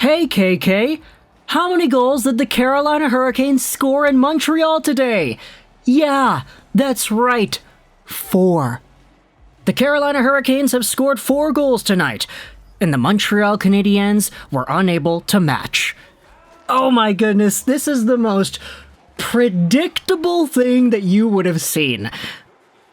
Hey KK, how many goals did the Carolina Hurricanes score in Montreal today? Yeah, that's right, 4. The Carolina Hurricanes have scored 4 goals tonight, and the Montreal Canadiens were unable to match. Oh my goodness, this is the most predictable thing that you would have seen.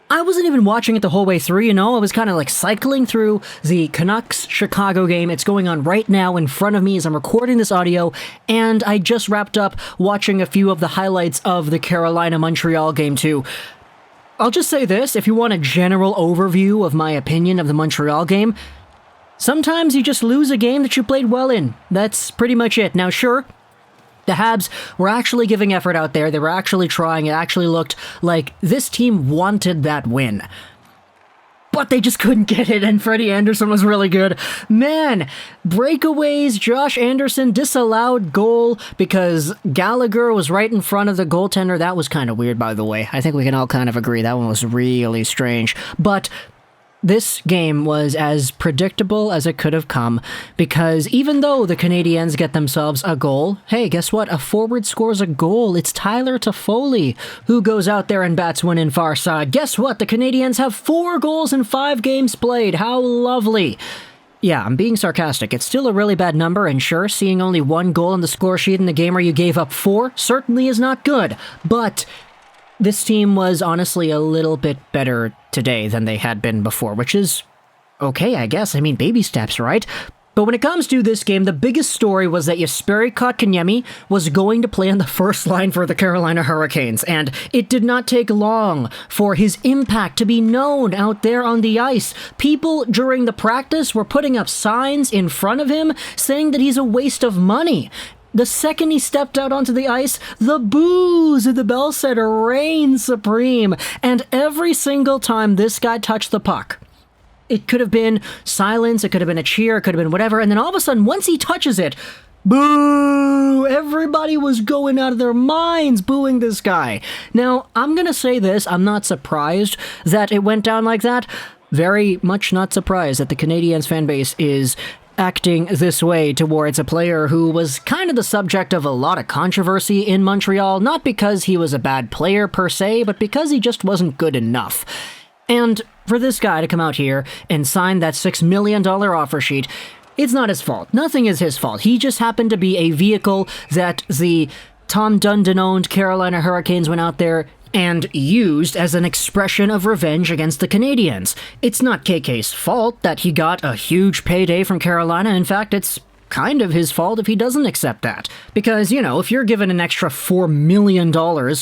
I wasn't even watching it the whole way through, I was kind of like cycling through the Canucks-Chicago game. It's going on right now in front of me as I'm recording this audio, and I just wrapped up watching a few of the highlights of the Carolina-Montreal game too. I'll just say this, if you want a general overview of my opinion of the Montreal game, sometimes you just lose a game that you played well in. That's pretty much it. Now sure, the Habs were actually giving effort out there. They were actually trying. It actually looked like this team wanted that win. But they just couldn't get it, and Freddie Anderson was really good. Man, breakaways, Josh Anderson disallowed goal because Gallagher was right in front of the goaltender. That was kind of weird, by the way. I think we can all kind of agree that one was really strange. But this game was as predictable as it could have come, because even though the Canadiens get themselves a goal, hey, guess what? A forward scores a goal. It's Tyler Toffoli who goes out there and bats one in far side. Guess what? The Canadiens have 4 goals in 5 games played. How lovely. Yeah, I'm being sarcastic. It's still a really bad number, and sure, seeing only 1 goal on the score sheet in the game where you gave up 4 certainly is not good, but this team was honestly a little bit better today than they had been before, which is okay, I guess. I mean, baby steps, right? But when it comes to this game, the biggest story was that Jesperi Kotkaniemi was going to play on the first line for the Carolina Hurricanes, and it did not take long for his impact to be known out there on the ice. People during the practice were putting up signs in front of him saying that he's a waste of money. The second he stepped out onto the ice, the boos at the Bell Center reigned supreme, and every single time this guy touched the puck, it could have been silence, it could have been a cheer, it could have been whatever, and then all of a sudden, once he touches it, boo! Everybody was going out of their minds booing this guy. Now, I'm gonna say this, I'm not surprised that it went down like that. Very much not surprised that the Canadiens fan base is acting this way towards a player who was kind of the subject of a lot of controversy in Montreal, not because he was a bad player per se, but because he just wasn't good enough. And for this guy to come out here and sign that $6 million offer sheet, it's not his fault. Nothing is his fault. He just happened to be a vehicle that the Tom Dundon-owned Carolina Hurricanes went out there and used as an expression of revenge against the Canadiens. It's not KK's fault that he got a huge payday from Carolina. In fact, it's kind of his fault if he doesn't accept that. Because, if you're given an extra $4 million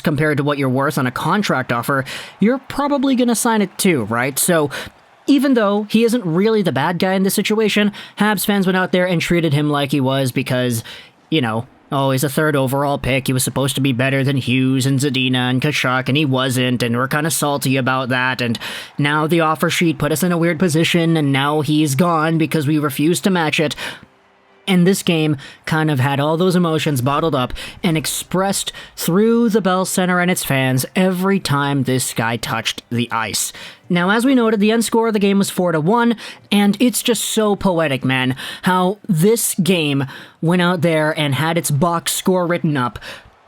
compared to what you're worth on a contract offer, you're probably going to sign it too, right? So even though he isn't really the bad guy in this situation, Habs fans went out there and treated him like he was because, oh, he's a 3rd overall pick. He was supposed to be better than Hughes and Zadina and Tkachuk, and he wasn't, and we're kind of salty about that, and now the offer sheet put us in a weird position, and now he's gone because we refused to match it. And this game kind of had all those emotions bottled up and expressed through the Bell Center and its fans every time this guy touched the ice. Now, as we noted, the end score of the game was 4-1, and it's just so poetic, man, how this game went out there and had its box score written up.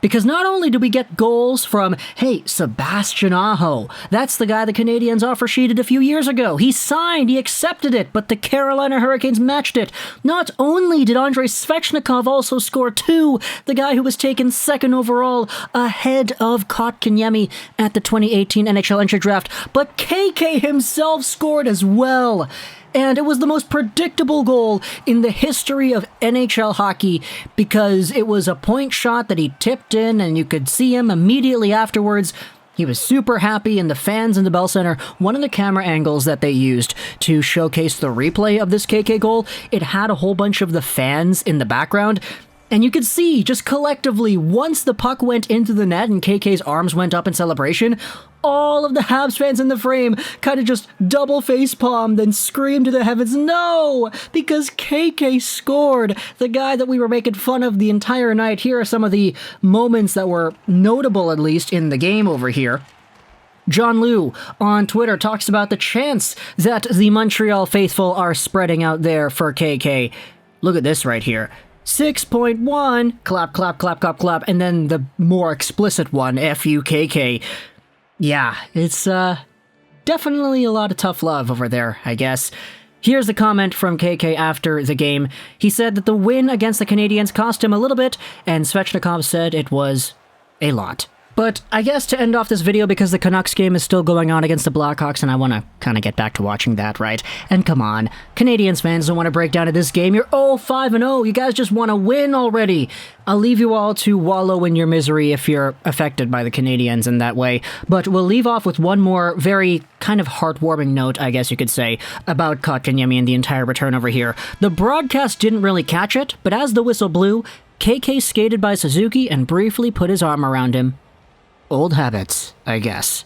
Because not only do we get goals from, hey, Sebastian Aho, that's the guy the Canadiens offer sheeted a few years ago. He signed, he accepted it, but the Carolina Hurricanes matched it. Not only did Andrei Svechnikov also score 2, the guy who was taken 2nd overall ahead of Kotkaniemi at the 2018 NHL Entry Draft, but KK himself scored as well. And it was the most predictable goal in the history of NHL hockey because it was a point shot that he tipped in, and you could see him immediately afterwards. He was super happy, and the fans in the Bell Center, one of the camera angles that they used to showcase the replay of this KK goal, it had a whole bunch of the fans in the background. And you could see, just collectively, once the puck went into the net and KK's arms went up in celebration, all of the Habs fans in the frame kind of just double facepalmed and screamed to the heavens, no! Because KK scored! The guy that we were making fun of the entire night. Here are some of the moments that were notable, at least, in the game over here. John Liu on Twitter talks about the chance that the Montreal faithful are spreading out there for KK. Look at this right here. 6.1, clap, clap, clap, clap, clap, and then the more explicit one, F-U-K-K. Yeah, it's, definitely a lot of tough love over there, I guess. Here's the comment from KK after the game. He said that the win against the Canadiens cost him a little bit, and Svechnikov said it was a lot. But I guess to end off this video, because the Canucks game is still going on against the Blackhawks, and I want to kind of get back to watching that, right? And come on, Canadiens fans don't want to break down to this game. You're 0-5-0. You guys just want to win already. I'll leave you all to wallow in your misery if you're affected by the Canadiens in that way. But we'll leave off with one more very kind of heartwarming note, I guess you could say, about Kotkaniemi and the entire return over here. The broadcast didn't really catch it, but as the whistle blew, KK skated by Suzuki and briefly put his arm around him. Old habits, I guess.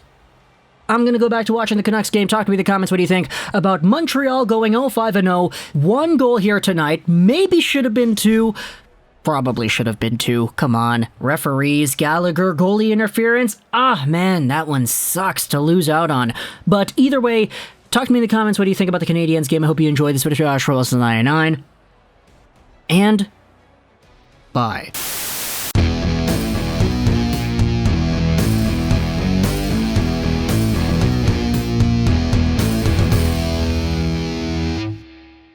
I'm gonna go back to watching the Canucks game. Talk to me in the comments. What do you think about Montreal going 0-5-0? 1 goal here tonight. Maybe should have been 2. Probably should have been 2. Come on. Referees, Gallagher, goalie interference. Ah, man, that one sucks to lose out on. But either way, talk to me in the comments. What do you think about the Canadiens game? I hope you enjoyed this video. Josh Rollins 99. And bye.